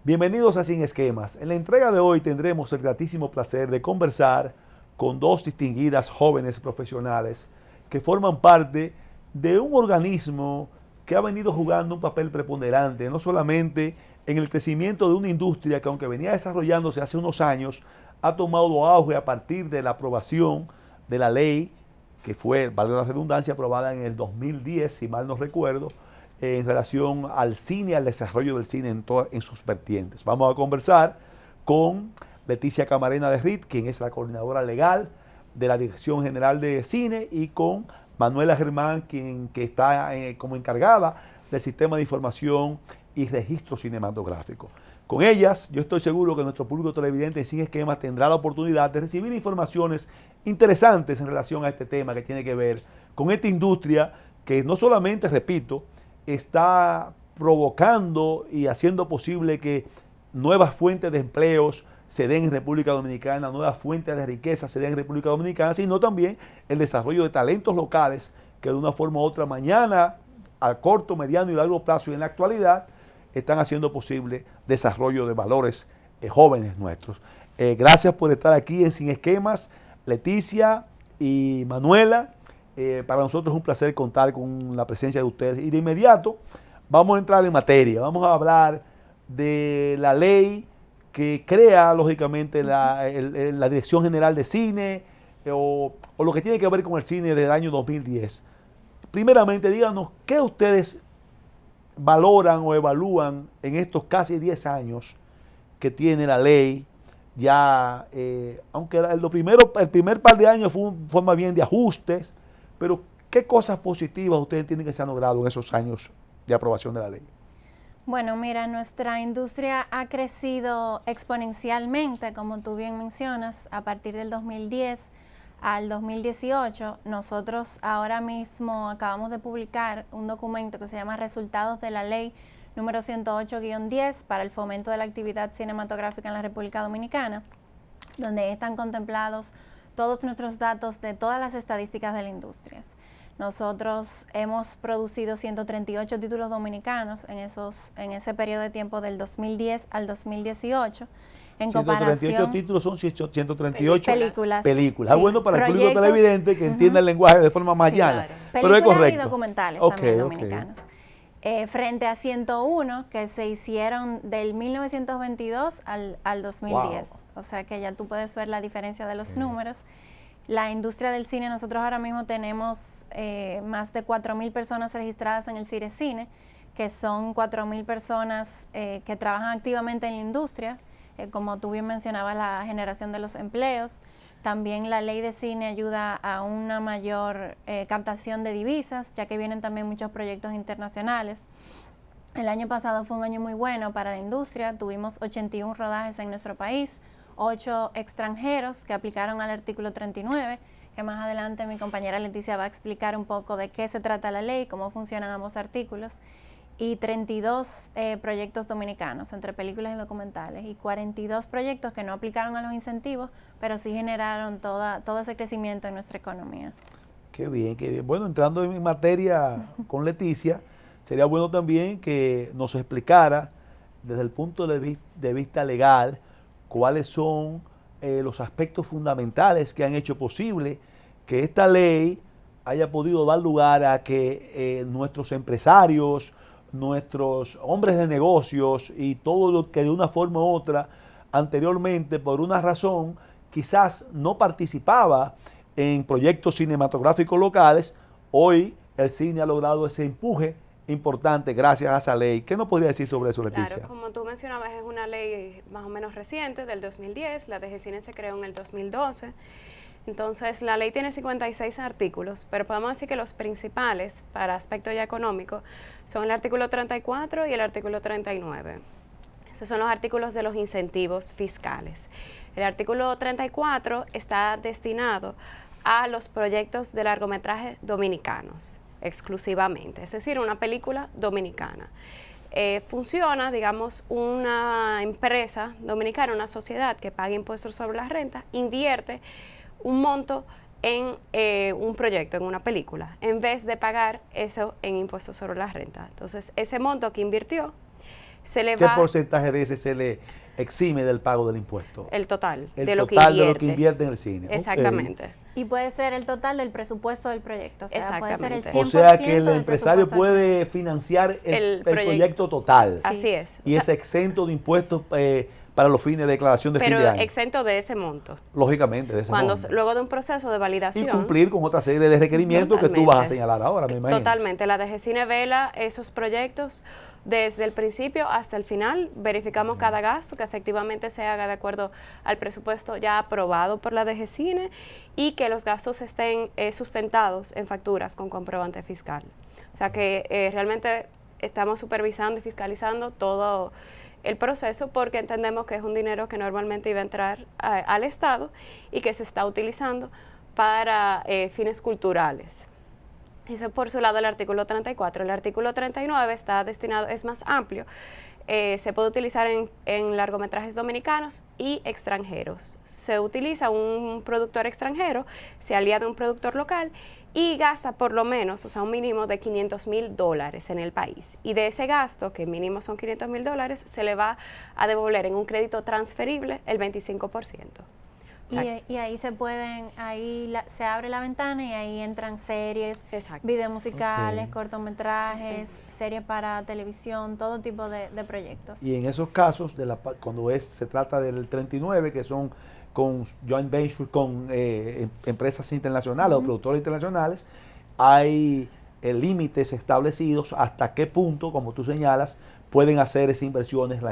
Bienvenidos a Sin Esquemas. En la entrega de hoy tendremos el gratísimo placer de conversar con dos distinguidas jóvenes profesionales que forman parte de un organismo que ha venido jugando un papel preponderante, no solamente en el crecimiento de una industria que, aunque venía desarrollándose hace unos años, ha tomado auge a partir de la aprobación de la ley que fue, vale la redundancia, aprobada en el 2010, si mal no recuerdo, en relación al cine, al desarrollo del cine en sus vertientes. Vamos a conversar con Leticia Camarena de Rit, quien es la coordinadora legal de la Dirección General de Cine, y con Manuela Germán, que está como encargada del Sistema de Información y Registro Cinematográfico. Con ellas, yo estoy seguro que nuestro público televidente en Sin Esquemas tendrá la oportunidad de recibir informaciones interesantes en relación a este tema que tiene que ver con esta industria que no solamente, repito, está provocando y haciendo posible que nuevas fuentes de empleos se den en República Dominicana, nuevas fuentes de riqueza se den en República Dominicana, sino también el desarrollo de talentos locales que de una forma u otra mañana, a corto, mediano y largo plazo y en la actualidad, están haciendo posible desarrollo de valores jóvenes nuestros. Gracias por estar aquí en Sin Esquemas, Leticia y Manuela. Para nosotros es un placer contar con la presencia de ustedes. Y de inmediato vamos a entrar en materia. Vamos a hablar de la ley que crea, lógicamente, la Dirección General de Cine o lo que tiene que ver con el cine desde el año 2010. Primeramente, díganos, ¿qué ustedes valoran o evalúan en estos casi 10 años que tiene la ley? Ya, aunque el primer par de años fue más bien de ajustes, pero ¿qué cosas positivas ustedes tienen que se han logrado en esos años de aprobación de la ley? Bueno, mira, nuestra industria ha crecido exponencialmente, como tú bien mencionas, a partir del 2010 al 2018. Nosotros ahora mismo acabamos de publicar un documento que se llama Resultados de la Ley número 108-10 para el fomento de la actividad cinematográfica en la República Dominicana, donde están contemplados todos nuestros datos de todas las estadísticas de la industria. Nosotros hemos producido 138 títulos dominicanos en ese periodo de tiempo del 2010 al 2018. En 138 títulos son 138 películas. Bueno, para el público televidente que entienda el lenguaje de forma más llana. Claro. Pero es correcto. Y documentales también dominicanos. Frente a 101 que se hicieron del 1922 al 2010. Wow. O sea que ya tú puedes ver la diferencia de los números. La industria del cine, nosotros ahora mismo tenemos más de 4.000 personas registradas en el CIRECINE, que son 4.000 personas que trabajan activamente en la industria, como tú bien mencionabas, la generación de los empleos. También la ley de cine ayuda a una mayor captación de divisas, ya que vienen también muchos proyectos internacionales. El año pasado fue un año muy bueno para la industria, tuvimos 81 rodajes en nuestro país, 8 extranjeros que aplicaron al artículo 39, que más adelante mi compañera Leticia va a explicar un poco de qué se trata la ley, cómo funcionan ambos artículos, y 32 proyectos dominicanos entre películas y documentales, y 42 proyectos que no aplicaron a los incentivos, pero sí generaron todo ese crecimiento en nuestra economía. Qué bien, qué bien. Bueno, entrando en materia con Leticia, sería bueno también que nos explicara desde el punto de vista legal cuáles son los aspectos fundamentales que han hecho posible que esta ley haya podido dar lugar a que nuestros empresarios, nuestros hombres de negocios y todo lo que de una forma u otra anteriormente, por una razón, quizás no participaba en proyectos cinematográficos locales, hoy el cine ha logrado ese empuje importante gracias a esa ley. ¿Qué nos podría decir sobre eso, Leticia? Claro, como tú mencionabas, es una ley más o menos reciente, del 2010, la DGCINE se creó en el 2012, entonces la ley tiene 56 artículos, pero podemos decir que los principales para aspecto ya económico son el artículo 34 y el artículo 39. Esos son los artículos de los incentivos fiscales. El artículo 34 está destinado a los proyectos de largometraje dominicanos exclusivamente, es decir, una película dominicana. Funciona, digamos, una empresa dominicana, una sociedad que paga impuestos sobre la renta, invierte un monto en un proyecto, en una película, en vez de pagar eso en impuestos sobre la renta. Entonces, ese monto que invirtió ¿Qué porcentaje de ese se le exime del pago del impuesto? El total, de lo que invierte en el cine. Exactamente. Okay. Y puede ser el total del presupuesto del proyecto, o sea, puede ser el 100%. O sea que el empresario puede financiar el proyecto total. Sí. Así es. Y es exento de impuestos para los fines de declaración de fin de año. Pero exento de ese monto. Lógicamente, de ese monto. Luego de un proceso de validación. Y cumplir con otra serie de requerimientos que tú vas a señalar ahora, me imagino. Totalmente. La DGCINE vela esos proyectos desde el principio hasta el final. Verificamos cada gasto que efectivamente se haga de acuerdo al presupuesto ya aprobado por la DGCINE y que los gastos estén sustentados en facturas con comprobante fiscal. O sea que realmente estamos supervisando y fiscalizando todo el proceso porque entendemos que es un dinero que normalmente iba a entrar al Estado y que se está utilizando para fines culturales. Eso por su lado el artículo 34. El artículo 39 está destinado, es más amplio. Se puede utilizar en largometrajes dominicanos y extranjeros. Se utiliza un productor extranjero, se alía de un productor local y gasta por lo menos, o sea, un mínimo de $500,000 en el país. Y de ese gasto, que mínimo son $500,000, se le va a devolver en un crédito transferible el 25%. Y ahí se se abre la ventana y ahí entran series, videos musicales, cortometrajes, series para televisión, todo tipo de proyectos. Y en esos casos, cuando se trata del 39, que son con joint venture con empresas internacionales o productores internacionales, hay límites establecidos hasta qué punto, como tú señalas, pueden hacer esas inversiones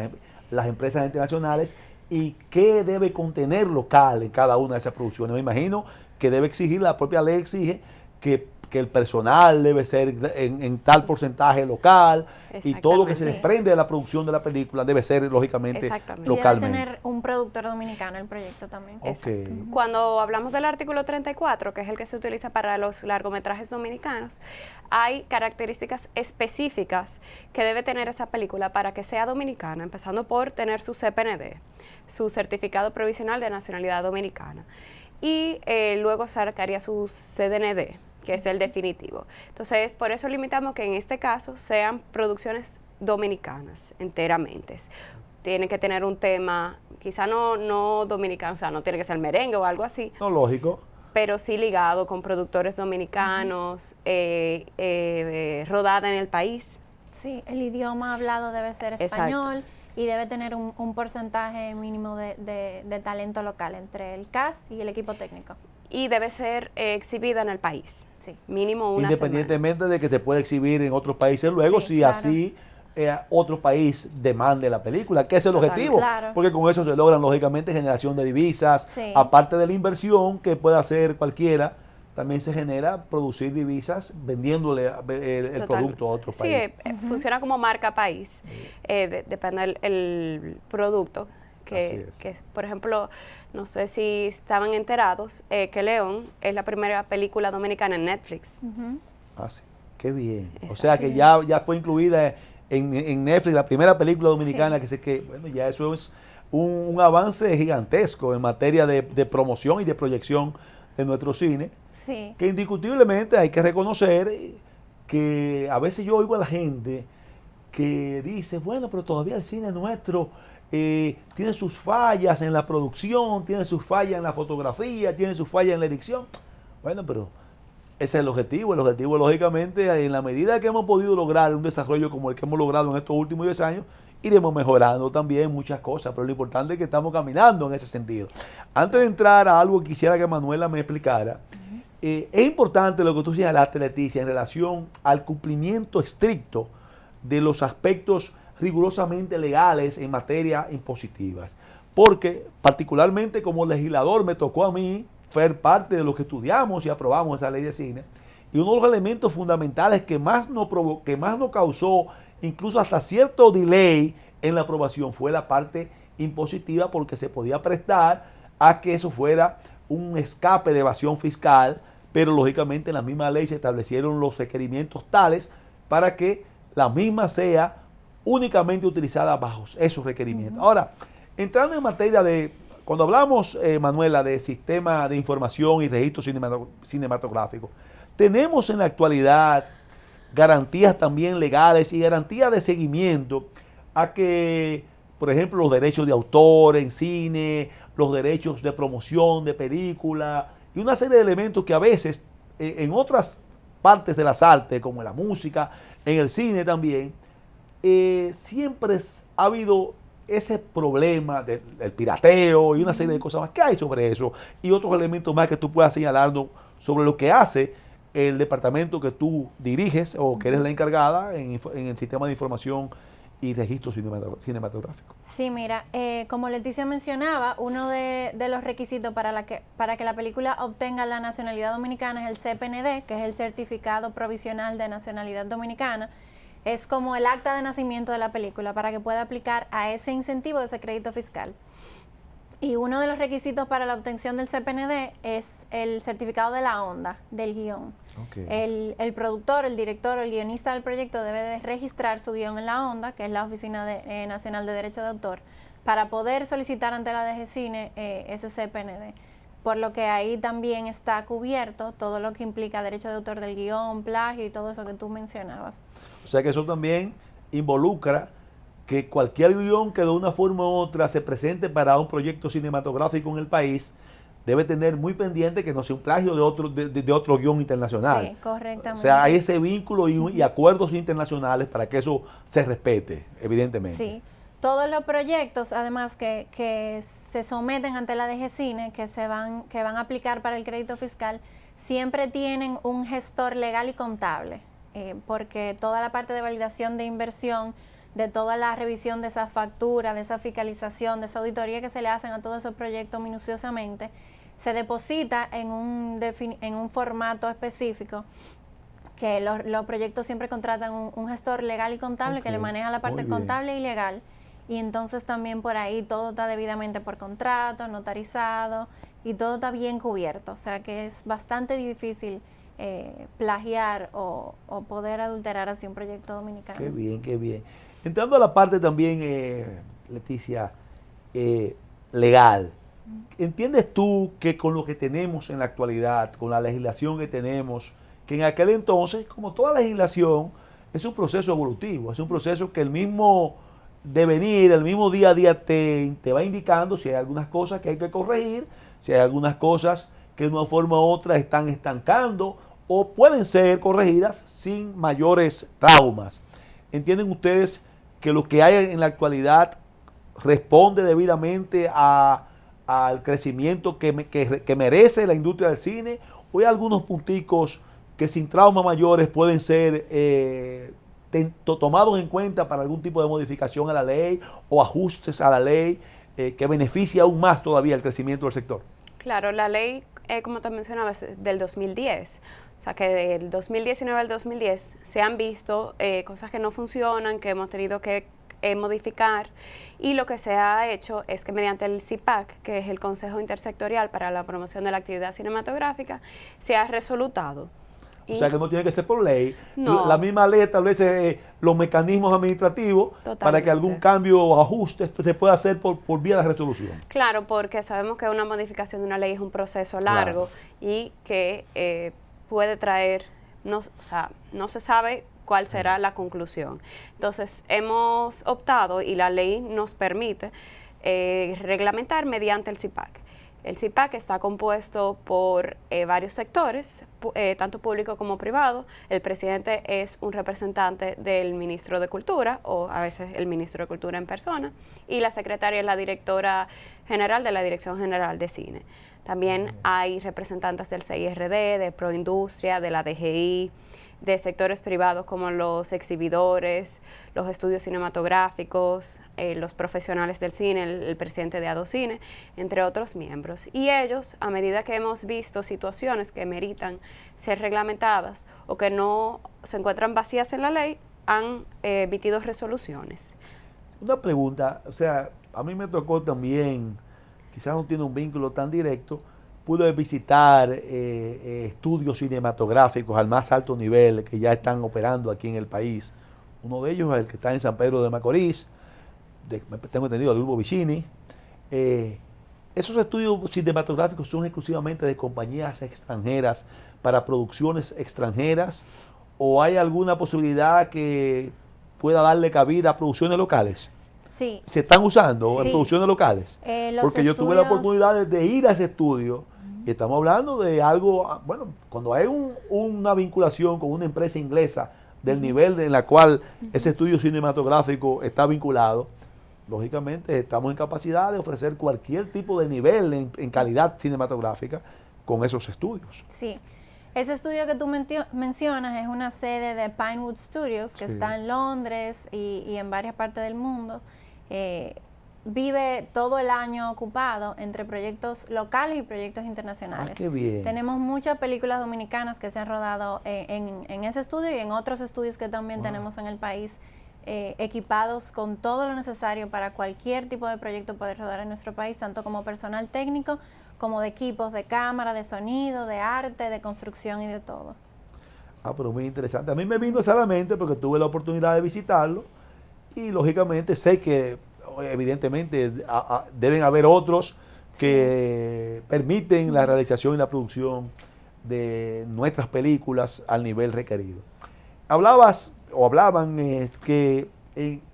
las empresas internacionales y qué debe contener local en cada una de esas producciones. Me imagino que debe exigir, la propia ley exige que el personal debe ser en tal porcentaje local y todo lo que se desprende de la producción de la película debe ser lógicamente localmente. Y debe tener un productor dominicano el proyecto también. Okay. Cuando hablamos del artículo 34, que es el que se utiliza para los largometrajes dominicanos, hay características específicas que debe tener esa película para que sea dominicana, empezando por tener su CPND, su certificado provisional de nacionalidad dominicana, y luego sacaría su CDND, que es el definitivo. Entonces, por eso limitamos que en este caso sean producciones dominicanas enteramente. Tiene que tener un tema, quizá no dominicano, o sea, no tiene que ser merengue o algo así. No, lógico. Pero sí ligado con productores dominicanos, rodada en el país. Sí, el idioma hablado debe ser español. Y debe tener un porcentaje mínimo de talento local entre el cast y el equipo técnico. Y debe ser exhibida en el país. Sí. Mínimo una Independientemente semana. de que se pueda exhibir en otros países luego, si claro. Así otro país demande la película, que es el objetivo. Claro. Porque con eso se logran, lógicamente, generación de divisas. Sí. Aparte de la inversión que puede hacer cualquiera, también se genera producir divisas vendiéndole el producto a otro país. Sí, funciona como marca país. Depende del producto. Que, por ejemplo, no sé si estaban enterados que León es la primera película dominicana en Netflix. Ah, sí. Qué bien. O sea que ya fue incluida en Netflix, la primera película dominicana, bueno, ya eso es un avance gigantesco en materia de promoción y de proyección de nuestro cine. Sí. Que indiscutiblemente hay que reconocer que a veces yo oigo a la gente que dice, bueno, pero todavía el cine nuestro tiene sus fallas en la producción, tiene sus fallas en la fotografía, tiene sus fallas en la edición. Bueno, pero ese es el objetivo. El objetivo, lógicamente, en la medida que hemos podido lograr un desarrollo como el que hemos logrado en estos últimos 10 años, iremos mejorando también muchas cosas, pero lo importante es que estamos caminando en ese sentido. Antes de entrar a algo que quisiera que Manuela me explicara, es importante lo que tú señalaste, Leticia, en relación al cumplimiento estricto de los aspectos rigurosamente legales en materia impositivas, porque particularmente como legislador me tocó a mí ser parte de los que estudiamos y aprobamos esa ley de cine, y uno de los elementos fundamentales que más nos causó incluso hasta cierto delay en la aprobación fue la parte impositiva, porque se podía prestar a que eso fuera un escape de evasión fiscal, pero lógicamente en la misma ley se establecieron los requerimientos tales para que la misma sea únicamente utilizada bajo esos requerimientos. Ahora, entrando en materia de, cuando hablamos, Manuela, de sistema de información y registro cinematográfico, tenemos en la actualidad garantías también legales y garantías de seguimiento a que, por ejemplo, los derechos de autor en cine, los derechos de promoción de película y una serie de elementos que a veces en otras partes de las artes, como en la música, en el cine también, siempre ha habido ese problema del pirateo y una serie de cosas más que hay sobre eso y otros elementos más que tú puedas señalarnos sobre lo que hace el departamento que tú diriges o que eres la encargada en el sistema de información y registro cinematográfico. Sí, mira, como Leticia mencionaba, uno de los requisitos para que la película obtenga la nacionalidad dominicana es el CPND, que es el Certificado Provisional de Nacionalidad Dominicana. Es como el acta de nacimiento de la película para que pueda aplicar a ese incentivo de ese crédito fiscal. Y uno de los requisitos para la obtención del CPND es el certificado de la onda, del guión. Okay. El productor, el director o el guionista del proyecto debe de registrar su guión en la onda, que es la Oficina Nacional de Derecho de Autor, para poder solicitar ante la DGCINE ese CPND. Por lo que ahí también está cubierto todo lo que implica derecho de autor del guión, plagio y todo eso que tú mencionabas. O sea que eso también involucra que cualquier guión que de una forma u otra se presente para un proyecto cinematográfico en el país debe tener muy pendiente que no sea un plagio de otro guión internacional. Sí, correctamente. O sea, hay ese vínculo y acuerdos internacionales para que eso se respete, evidentemente. Sí. Todos los proyectos, además, que se someten ante la DGCINE, que van a aplicar para el crédito fiscal, siempre tienen un gestor legal y contable, porque toda la parte de validación de inversión, de toda la revisión de esa factura, de esa fiscalización, de esa auditoría que se le hacen a todos esos proyectos minuciosamente, se deposita en un formato específico, que los proyectos siempre contratan un gestor legal y contable que le maneja la parte contable y legal. Y entonces también por ahí todo está debidamente por contrato, notarizado y todo está bien cubierto. O sea que es bastante difícil plagiar o poder adulterar así un proyecto dominicano. Qué bien, qué bien. Entrando a la parte también, Leticia, legal. ¿Entiendes tú que con lo que tenemos en la actualidad, con la legislación que tenemos, que en aquel entonces, como toda legislación, es un proceso evolutivo, es un proceso que el mismo devenir, el mismo día a día te va indicando si hay algunas cosas que hay que corregir, si hay algunas cosas que de una forma u otra están estancando o pueden ser corregidas sin mayores traumas? ¿Entienden ustedes que lo que hay en la actualidad responde debidamente al crecimiento que merece la industria del cine? ¿O hay algunos punticos que sin traumas mayores pueden ser tomados en cuenta para algún tipo de modificación a la ley o ajustes a la ley que beneficie aún más todavía el crecimiento del sector? Claro, la ley, como te mencionaba, es del 2010. O sea que del 2019 al 2010 se han visto cosas que no funcionan, que hemos tenido que modificar, y lo que se ha hecho es que mediante el CIPAC, que es el Consejo Intersectorial para la Promoción de la Actividad Cinematográfica, se ha resolutado. O sea que no tiene que ser por ley. No. La misma ley establece los mecanismos administrativos para que algún cambio o ajuste se pueda hacer por vía de resolución. Claro, porque sabemos que una modificación de una ley es un proceso largo, claro, y que puede traer, no se sabe cuál será la conclusión. Entonces, hemos optado, y la ley nos permite, reglamentar mediante el CIPAC. El CIPAC está compuesto por varios sectores, tanto público como privado. El presidente es un representante del ministro de Cultura, o a veces el ministro de Cultura en persona, y la secretaria es la directora general de la Dirección General de Cine. También hay representantes del CIRD, de Proindustria, de la DGI, de sectores privados como los exhibidores, los estudios cinematográficos, los profesionales del cine, el presidente de ADOCINE, entre otros miembros. Y ellos, a medida que hemos visto situaciones que meritan ser reglamentadas o que no se encuentran vacías en la ley, han emitido resoluciones. Una pregunta, o sea, a mí me tocó también, quizás no tiene un vínculo tan directo, pude visitar estudios cinematográficos al más alto nivel que ya están operando aquí en el país. Uno de ellos es el que está en San Pedro de Macorís, tengo entendido, el Grupo Vicini. Esos estudios cinematográficos son exclusivamente de compañías extranjeras para producciones extranjeras, o hay alguna posibilidad que pueda darle cabida a producciones locales? Sí. ¿Se están usando en Sí. producciones locales? Porque yo tuve la estudios- oportunidad de ir a ese estudio y estamos hablando de algo, bueno, cuando hay una vinculación con una empresa inglesa del nivel en la cual ese estudio cinematográfico está vinculado, lógicamente estamos en capacidad de ofrecer cualquier tipo de nivel en calidad cinematográfica con esos estudios. Sí. Ese estudio que tú mencionas es una sede de Pinewood Studios, que Sí. está en Londres y en varias partes del mundo. Vive todo el año ocupado entre proyectos locales y proyectos internacionales. Qué bien. Tenemos muchas películas dominicanas que se han rodado en ese estudio y en otros estudios que también tenemos en el país, equipados con todo lo necesario para cualquier tipo de proyecto poder rodar en nuestro país, tanto como personal técnico, como de equipos de cámara, de sonido, de arte, de construcción y de todo. Pero muy interesante. A mí me vino solamente porque tuve la oportunidad de visitarlo y lógicamente sé que evidentemente deben haber otros que permiten la realización y la producción de nuestras películas al nivel requerido. Hablaban que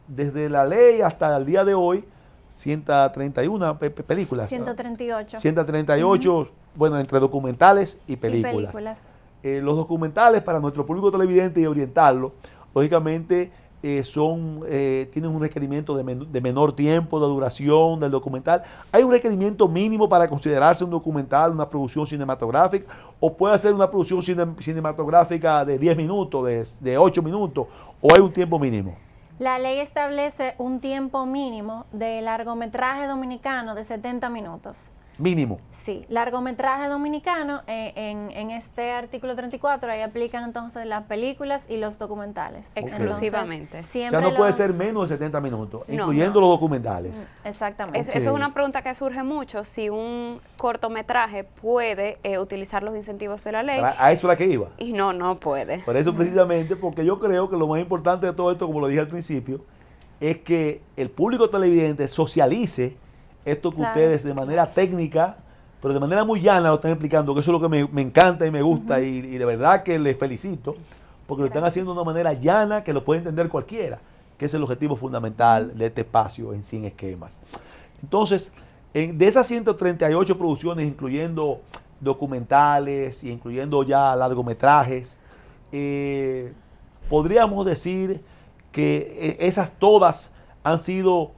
desde la ley hasta el día de hoy, 131 películas. 138. 138, bueno, entre documentales y películas. Los documentales, para nuestro público televidente y orientarlo, lógicamente tienen un requerimiento de menor tiempo de duración del documental. ¿Hay un requerimiento mínimo para considerarse un documental, una producción cinematográfica? ¿O puede ser una producción cinematográfica de 10 minutos, de 8 minutos? ¿O hay un tiempo mínimo? La ley establece un tiempo mínimo de largometraje dominicano de 70 minutos. Mínimo. Sí, largometraje dominicano, en este artículo 34, ahí aplican entonces las películas y los documentales. Exclusivamente. Entonces, Ya no puede ser menos de 70 minutos, No, incluyendo los documentales. Exactamente. Eso es una pregunta que surge mucho, si un cortometraje puede utilizar los incentivos de la ley. A eso es la que iba. Y no puede. Por eso precisamente, porque yo creo que lo más importante de todo esto, como lo dije al principio, es que el público televidente socialice esto que ustedes de manera técnica, pero de manera muy llana lo están explicando, que eso es lo que me encanta y me gusta y de verdad que les felicito, porque lo están haciendo de una manera llana que lo puede entender cualquiera, que es el objetivo fundamental de este espacio en Sin Esquemas. Entonces, de esas 138 producciones, incluyendo documentales y incluyendo ya largometrajes, podríamos decir que esas todas han sido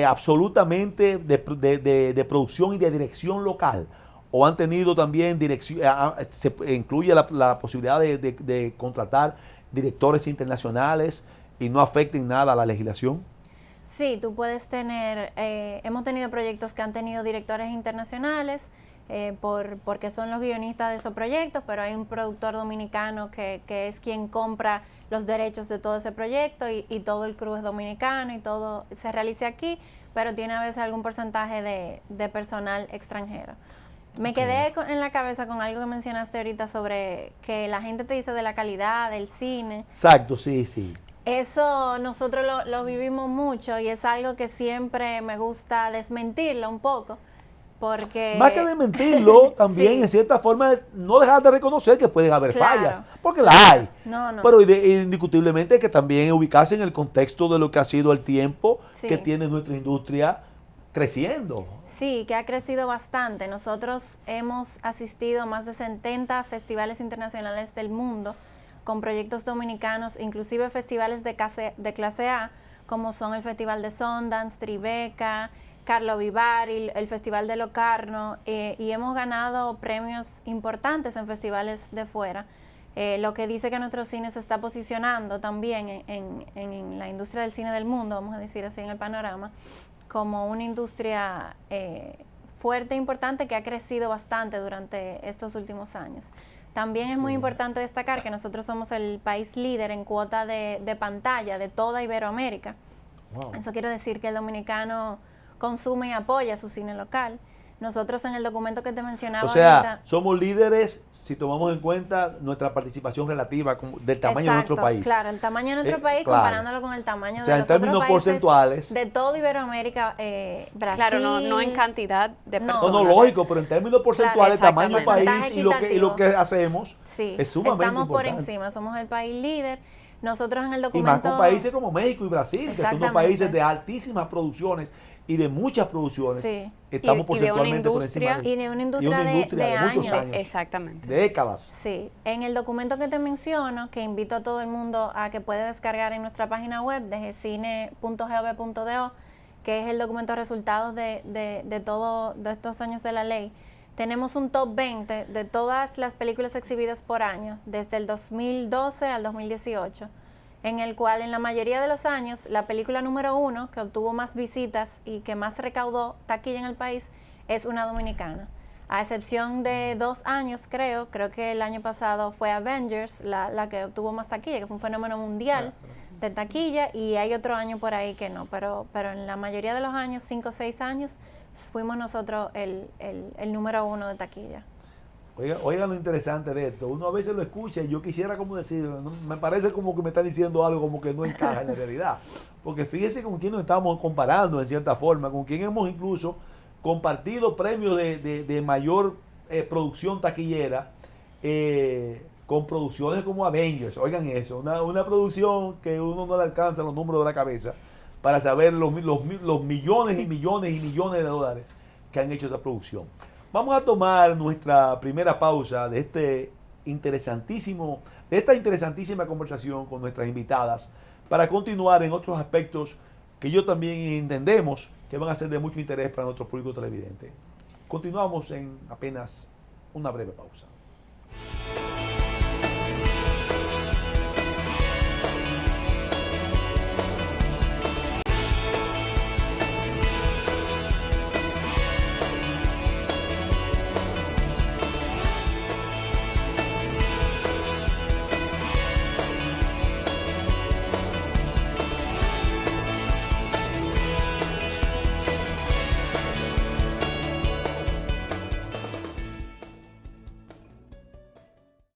absolutamente de producción y de dirección local, o han tenido también dirección, se incluye la posibilidad de contratar directores internacionales y no afecten nada a la legislación. Sí, tú puedes tener, hemos tenido proyectos que han tenido directores internacionales, porque son los guionistas de esos proyectos, pero hay un productor dominicano que es quien compra los derechos de todo ese proyecto y todo el crew es dominicano y todo se realiza aquí, pero tiene a veces algún porcentaje de personal extranjero. Me quedé en la cabeza con algo que mencionaste ahorita sobre que la gente te dice de la calidad del cine. Exacto, sí, sí. Eso nosotros lo vivimos mucho y es algo que siempre me gusta desmentirlo un poco. Porque más que de mentirlo, también sí. en cierta forma es no dejar de reconocer que pueden haber fallas, porque las hay. No. Pero indiscutiblemente que también ubicarse en el contexto de lo que ha sido el tiempo Sí. que tiene nuestra industria creciendo. Sí, que ha crecido bastante. Nosotros hemos asistido a más de 70 festivales internacionales del mundo con proyectos dominicanos, inclusive festivales de clase A, como son el Festival de Sundance, Tribeca, Carlo Vivari, el Festival de Locarno, y hemos ganado premios importantes en festivales de fuera, lo que dice que nuestro cine se está posicionando también en la industria del cine del mundo, vamos a decir así, en el panorama, como una industria fuerte e importante que ha crecido bastante durante estos últimos años. También es muy importante destacar que nosotros somos el país líder en cuota de pantalla de toda Iberoamérica. Wow. Eso quiere decir que el dominicano consume y apoya su cine local. Nosotros en el documento que te mencionaba o sea, ahorita, somos líderes si tomamos en cuenta nuestra participación relativa del tamaño de nuestro país. Claro, el tamaño de nuestro país claro. Comparándolo con el tamaño o sea, de los en términos otros países porcentuales. de todo Iberoamérica, Brasil. Claro, no en cantidad de personas. No, lógico, pero en términos porcentuales, claro, tamaño país y lo que hacemos sí, es sumamente estamos importante. por encima, somos el país líder. Nosotros en el Y más documento... con países como México y Brasil, que son dos países de altísimas producciones y de muchas producciones. Sí. Estamos porcentualmente por encima y de una industria de muchos años. años. Exactamente. De décadas. Sí. En el documento que te menciono, que invito a todo el mundo a que pueda descargar en nuestra página web de gcine.gov.do, que es el documento de resultados de todos estos años de la ley, tenemos un top 20 de todas las películas exhibidas por año, desde el 2012 al 2018, en el cual en la mayoría de los años la película número 1, que obtuvo más visitas y que más recaudó taquilla en el país, es una dominicana. A excepción de 2 años, creo que el año pasado fue Avengers, la que obtuvo más taquilla, que fue un fenómeno mundial de taquilla, y hay otro año por ahí que no, pero en la mayoría de los años, 5 o 6 años, fuimos nosotros el número 1 de taquilla. Oigan lo interesante de esto. Uno a veces lo escucha y yo quisiera como decir, ¿no? Me parece como que me está diciendo algo como que no encaja en la realidad. Porque fíjense con quién nos estamos comparando en cierta forma, con quién hemos incluso compartido premios de mayor producción taquillera, con producciones como Avengers. Oigan eso, una producción que uno no le alcanza los números de la cabeza para saber los millones y millones y millones de dólares que han hecho esa producción. Vamos a tomar nuestra primera pausa de esta interesantísima conversación con nuestras invitadas para continuar en otros aspectos que yo también entendemos que van a ser de mucho interés para nuestro público televidente. Continuamos en apenas una breve pausa.